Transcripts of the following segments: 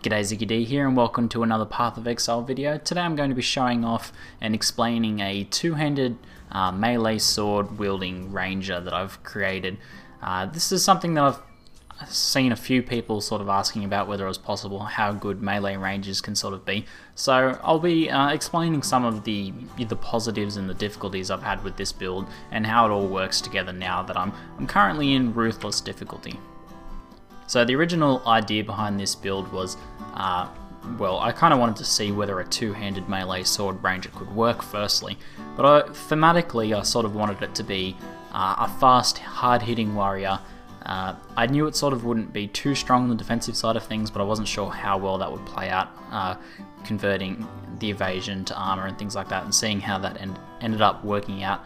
G'day, ZiggyD here and welcome to another Path of Exile video. Today I'm going to be showing off and explaining a two-handed melee sword wielding ranger that I've created. This is something that I've seen a few people sort of asking about whether it was possible, how good melee rangers can sort of be. So I'll be explaining some of the positives and the difficulties I've had with this build and how it all works together now that I'm currently in Ruthless difficulty. So the original idea behind this build was, well, I kind of wanted to see whether a two-handed melee sword ranger could work firstly, but thematically I sort of wanted it to be a fast, hard-hitting warrior. I knew it sort of wouldn't be too strong on the defensive side of things, but I wasn't sure how well that would play out, converting the evasion to armor and things like that, and seeing how that ended up working out.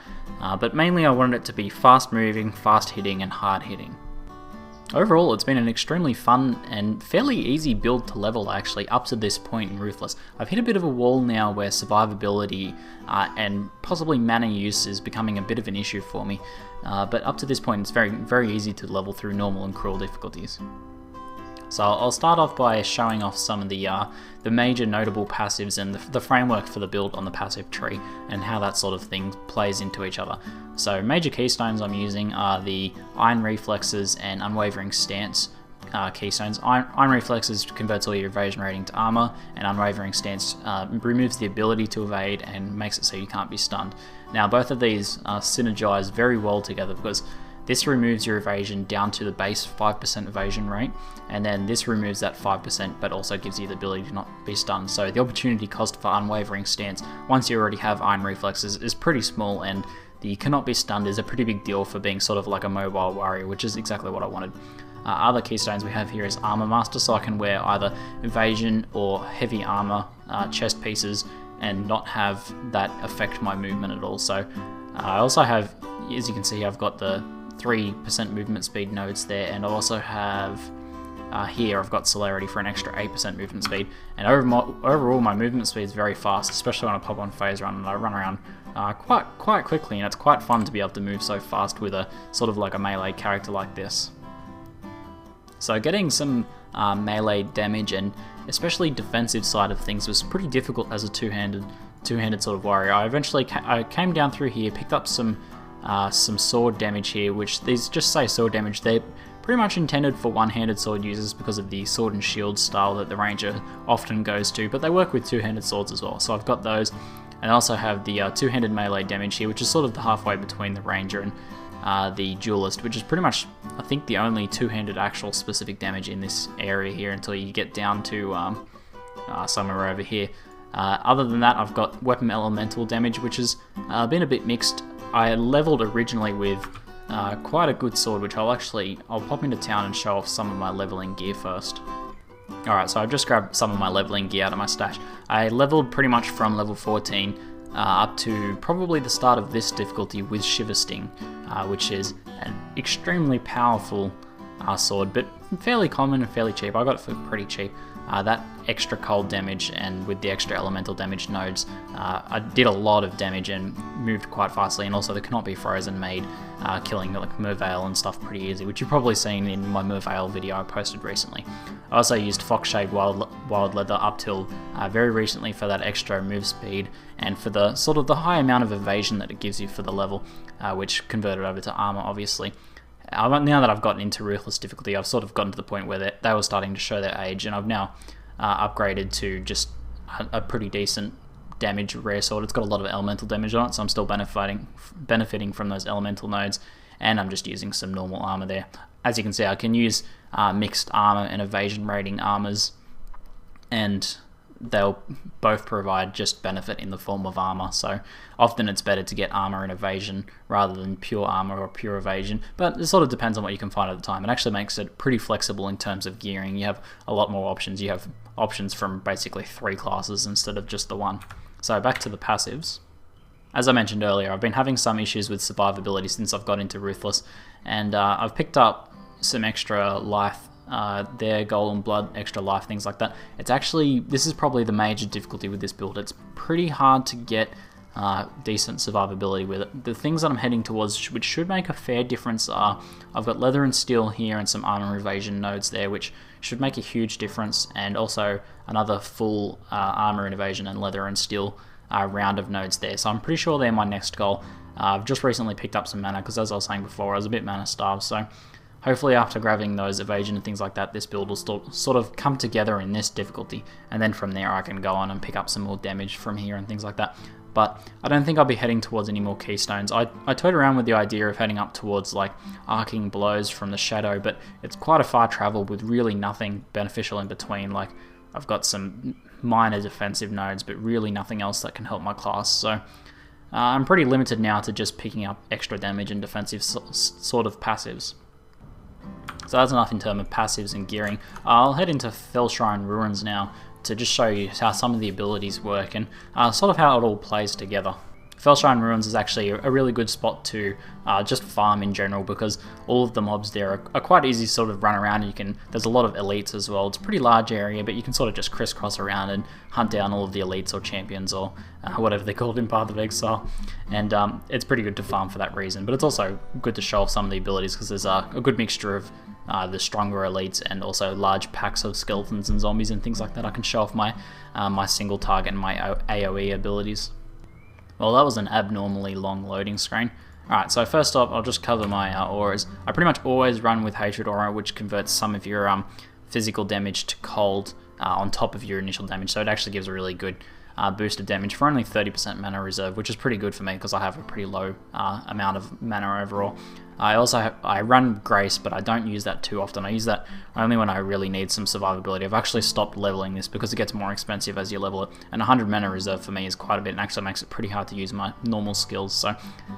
But mainly I wanted it to be fast-moving, fast-hitting, and hard-hitting. Overall, it's been an extremely fun and fairly easy build to level actually up to this point in Ruthless. I've hit a bit of a wall now where survivability and possibly mana use is becoming a bit of an issue for me, but up to this point it's very easy to level through normal and cruel difficulties. So I'll start off by showing off some of the major notable passives and the framework for the build on the passive tree and how that sort of thing plays into each other. So major keystones I'm using are the Iron Reflexes and Unwavering Stance keystones. Iron Reflexes converts all your evasion rating to armor, and Unwavering Stance removes the ability to evade and makes it so you can't be stunned. Now both of these synergize very well together because this removes your evasion down to the base 5% evasion rate, and then this removes that 5% but also gives you the ability to not be stunned. So the opportunity cost for Unwavering Stance, once you already have Iron Reflexes, is pretty small, and the cannot be stunned is a pretty big deal for being sort of like a mobile warrior, which is exactly what I wanted. Other keystones we have here is Armor Master, so I can wear either evasion or heavy armor chest pieces and not have that affect my movement at all. So I also have, as you can see, I've got the 3% movement speed nodes there, and I also have here I've got celerity for an extra 8% movement speed, and overall my movement speed is very fast, especially when I pop on phase run and I run around quite quickly, and it's quite fun to be able to move so fast with a sort of like a melee character like this. So getting some melee damage and especially defensive side of things was pretty difficult as a two-handed sort of warrior. I came down through here, picked up some sword damage here, which these just say sword damage. They're pretty much intended for one-handed sword users because of the sword and shield style that the ranger often goes to, but they work with two-handed swords as well. So I've got those, and I also have the two-handed melee damage here, which is sort of the halfway between the ranger and the duelist, which is pretty much, I think, the only two-handed actual specific damage in this area here until you get down to somewhere over here. Other than that, I've got weapon elemental damage, which has been a bit mixed. I leveled originally with quite a good sword, which I'll pop into town and show off some of my leveling gear first. Alright, so I've just grabbed some of my leveling gear out of my stash. I leveled pretty much from level 14 up to probably the start of this difficulty with Shiver Sting, which is an extremely powerful sword, but fairly common and fairly cheap. I got it for pretty cheap. That extra cold damage and with the extra elemental damage nodes, I did a lot of damage and moved quite fastly, and also the cannot be frozen made killing like Merveil and stuff pretty easy, which you've probably seen in my Merveil video I posted recently. I also used Foxshade Wild Leather up till very recently for that extra move speed and for the sort of the high amount of evasion that it gives you for the level, which converted over to armor obviously. Now that I've gotten into Ruthless difficulty, I've sort of gotten to the point where they were starting to show their age, and I've now upgraded to just a pretty decent damage rare sword. It's got a lot of elemental damage on it, so I'm still benefiting from those elemental nodes, and I'm just using some normal armor there. As you can see, I can use mixed armor and evasion rating armors, and they'll both provide just benefit in the form of armor, so often it's better to get armor and evasion rather than pure armor or pure evasion, but it sort of depends on what you can find at the time. It actually makes it pretty flexible in terms of gearing. You have a lot more options. You have options from basically 3 classes instead of just the one. So back to the passives. As I mentioned earlier, I've been having some issues with survivability since I've got into Ruthless, and I've picked up some extra life there, golden blood, extra life, things like that. It's actually, this is probably the major difficulty with this build. It's pretty hard to get decent survivability with it. The things that I'm heading towards, which should make a fair difference, are I've got leather and steel here and some armor evasion nodes there, which should make a huge difference, and also another full armor and evasion and leather and steel round of nodes there. So I'm pretty sure they're my next goal. I've just recently picked up some mana because, as I was saying before, I was a bit mana starved, so hopefully after grabbing those evasion and things like that, this build will sort of come together in this difficulty, and then from there I can go on and pick up some more damage from here and things like that. But I don't think I'll be heading towards any more keystones. I toyed around with the idea of heading up towards like arcing blows from the shadow, but it's quite a far travel with really nothing beneficial in between. Like, I've got some minor defensive nodes, but really nothing else that can help my class. So I'm pretty limited now to just picking up extra damage and defensive sort of passives. So that's enough in terms of passives and gearing. I'll head into Fellshrine Ruins now to just show you how some of the abilities work and sort of how it all plays together. Fellshrine Ruins is actually a really good spot to just farm in general, because all of the mobs there are quite easy to sort of run around, and there's a lot of elites as well. It's a pretty large area, but you can sort of just crisscross around and hunt down all of the elites or champions or whatever they're called in Path of Exile, and it's pretty good to farm for that reason. But it's also good to show off some of the abilities, because there's a good mixture of the stronger elites and also large packs of skeletons and zombies and things like that. I can show off my my single target and my AoE abilities. Well, that was an abnormally long loading screen. Alright, so first off, I'll just cover my auras. I pretty much always run with Hatred Aura, which converts some of your physical damage to cold on top of your initial damage, so it actually gives a really good boost of damage for only 30% mana reserve, which is pretty good for me because I have a pretty low amount of mana overall. I run Grace, but I don't use that too often. I use that only when I really need some survivability. I've actually stopped leveling this because it gets more expensive as you level it, and 100 mana reserve for me is quite a bit, and actually makes it pretty hard to use my normal skills. So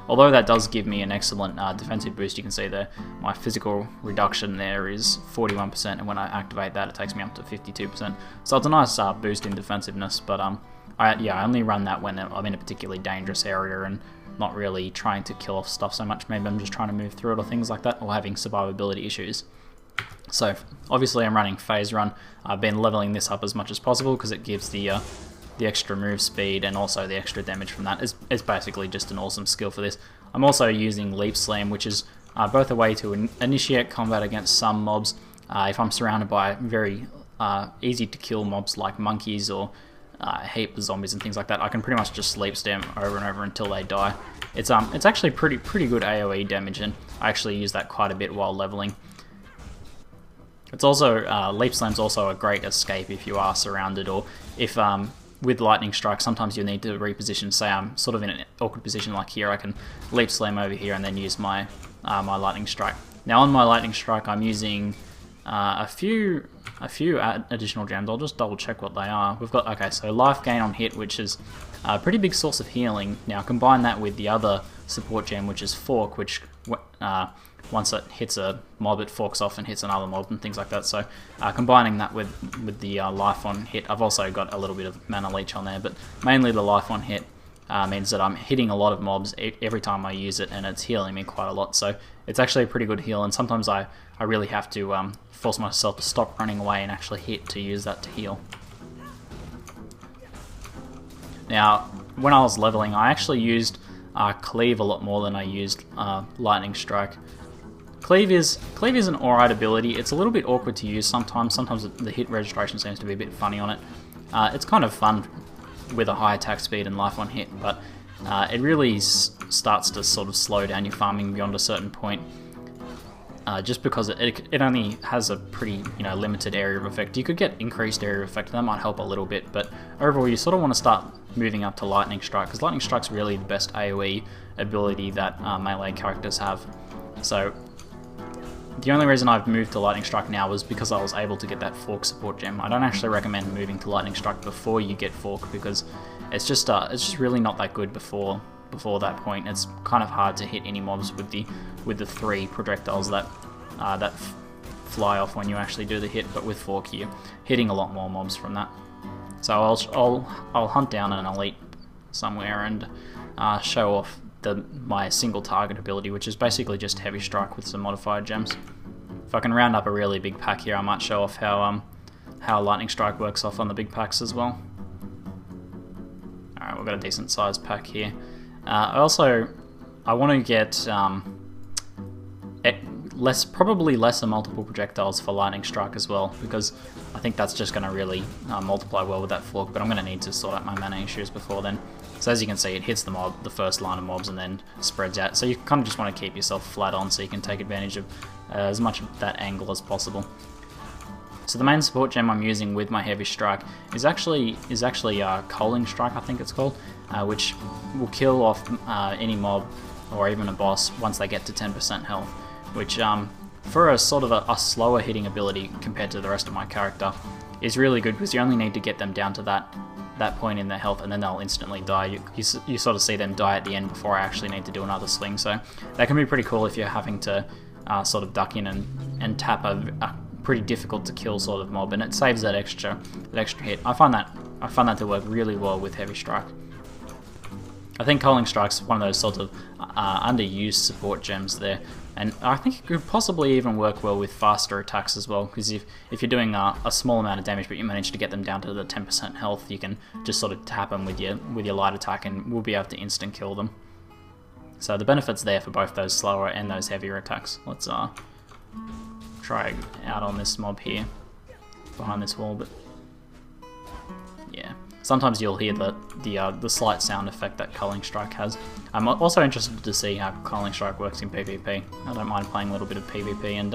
although that does give me an excellent defensive boost, you can see there my physical reduction there is 41%, and when I activate that it takes me up to 52%. So it's a nice boost in defensiveness, but I only run that when I'm in a particularly dangerous area and not really trying to kill off stuff so much. Maybe I'm just trying to move through it or things like that, or having survivability issues. So obviously I'm running Phase Run. I've been leveling this up as much as possible because it gives the extra move speed and also the extra damage from that. It's basically just an awesome skill for this. I'm also using Leap Slam, which is both a way to initiate combat against some mobs. If I'm surrounded by very easy to kill mobs like monkeys or a heap of zombies and things like that, I can pretty much just sleep stem over and over until they die. It's actually pretty good AoE damage, and I actually use that quite a bit while leveling. It's also Leap Slam's also a great escape if you are surrounded, or if with Lightning Strike sometimes you need to reposition. Say I'm sort of in an awkward position like here, I can Leap Slam over here and then use my my Lightning Strike. Now on my Lightning Strike I'm using a few additional gems. I'll just double check what they are. We've got, okay, so life gain on hit, which is a pretty big source of healing. Now combine that with the other support gem, which is Fork, which once it hits a mob it forks off and hits another mob and things like that. So combining that with the life on hit, I've also got a little bit of mana leech on there, but mainly the life on hit means that I'm hitting a lot of mobs every time I use it, and it's healing me quite a lot. So it's actually a pretty good heal, and sometimes I really have to force myself to stop running away and actually hit to use that to heal. Now, when I was leveling, I actually used cleave a lot more than I used Lightning Strike. Cleave is an alright ability. It's a little bit awkward to use sometimes. Sometimes the hit registration seems to be a bit funny on it. It's kind of fun with a high attack speed and life on hit, but it really starts to sort of slow down your farming beyond a certain point. Just because it only has a pretty limited area of effect. You could get increased area of effect, that might help a little bit, but overall you sort of want to start moving up to Lightning Strike, because Lightning Strike's really the best AoE ability that melee characters have. So the only reason I've moved to Lightning Strike now was because I was able to get that Fork support gem. I don't actually recommend moving to Lightning Strike before you get Fork, because it's just really not that good before that point. It's kind of hard to hit any mobs with the 3 projectiles that fly off when you actually do the hit, but with Fork you're hitting a lot more mobs from that. So I'll hunt down an elite somewhere and show off my single target ability, which is basically just Heavy Strike with some modified gems. If I can round up a really big pack here, I might show off how Lightning Strike works off on the big packs as well. Alright, we've got a decent sized pack here. I want to get probably lesser multiple projectiles for lightning strike as well, because I think that's just going to really multiply well with that fork, but I'm going to need to sort out my mana issues before then. So as you can see, it hits the first line of mobs and then spreads out, so you kind of just want to keep yourself flat on so you can take advantage of as much of that angle as possible. So the main support gem I'm using with my heavy strike is actually coaling strike, I think it's called, which will kill off any mob or even a boss once they get to 10% health, which for a sort of a slower hitting ability compared to the rest of my character is really good, because you only need to get them down to that point in their health and then they'll instantly die. You sort of see them die at the end before I actually need to do another swing, so that can be pretty cool if you're having to sort of duck in and tap a pretty difficult to kill sort of mob, and it saves that extra hit. I find that to work really well with heavy strike. I think coaling strike's one of those sort of underused support gems there, and I think it could possibly even work well with faster attacks as well, because if you're doing a small amount of damage but you manage to get them down to the 10% health, you can just sort of tap them with your light attack and we'll be able to instant kill them. So the benefits there for both those slower and those heavier attacks. Let's try out on this mob here behind this wall, but yeah, sometimes you'll hear the slight sound effect that coaling strike has. I'm also interested to see how coaling strike works in PvP. I don't mind playing a little bit of PvP and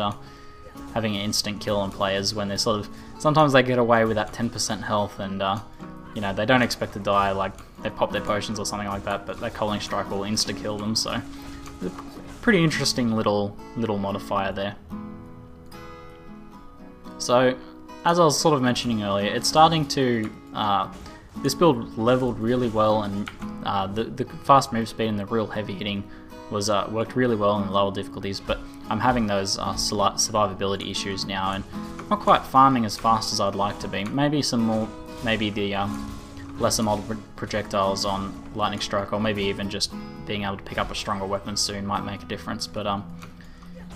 having an instant kill on players when they're sort of, sometimes they get away with that 10% health and you know, they don't expect to die, like they pop their potions or something like that, but that coaling strike will insta kill them, so pretty interesting little modifier there. So, as I was sort of mentioning earlier, it's starting to, this build leveled really well, and the fast move speed and the real heavy hitting was worked really well in lower difficulties, but I'm having those survivability issues now, and not quite farming as fast as I'd like to be. Maybe the lesser multiple projectiles on lightning strike, or maybe even just being able to pick up a stronger weapon soon might make a difference, but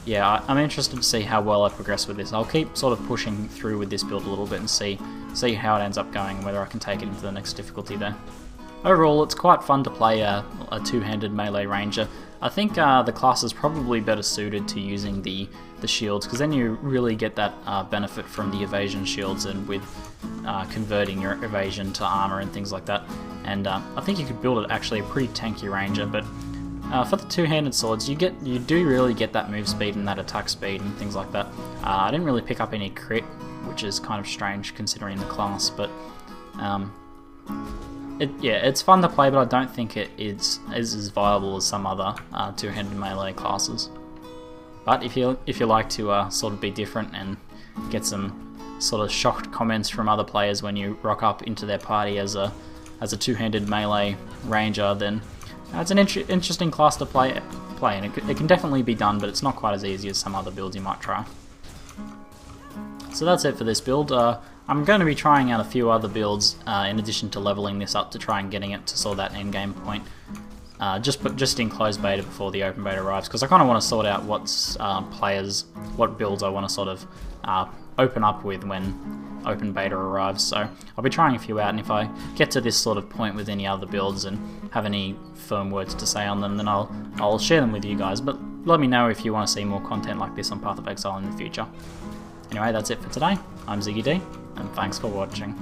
yeah, I'm interested to see how well I progress with this. I'll keep sort of pushing through with this build a little bit and see how it ends up going and whether I can take it into the next difficulty there. Overall, it's quite fun to play a two-handed melee ranger. I think the class is probably better suited to using the shields, because then you really get that benefit from the evasion shields and with converting your evasion to armor and things like that. And I think you could build it actually a pretty tanky ranger, but for the two-handed swords, you do really get that move speed and that attack speed and things like that. I didn't really pick up any crit, which is kind of strange considering the class, but it's fun to play, but I don't think it is as viable as some other two-handed melee classes. But if you like to sort of be different and get some sort of shocked comments from other players when you rock up into their party as a two-handed melee ranger, then it's an interesting class to play, and it can definitely be done, but it's not quite as easy as some other builds you might try. So that's it for this build. I'm going to be trying out a few other builds in addition to leveling this up to try and getting it to sort of that end game point. Just in closed beta before the open beta arrives, because I kind of want to sort out what builds I want to sort of open up with when open beta arrives. So I'll be trying a few out, and if I get to this sort of point with any other builds and have any firm words to say on them, then I'll share them with you guys. But let me know if you want to see more content like this on Path of Exile in the future. Anyway, that's it for today. I'm ZiggyD, and thanks for watching.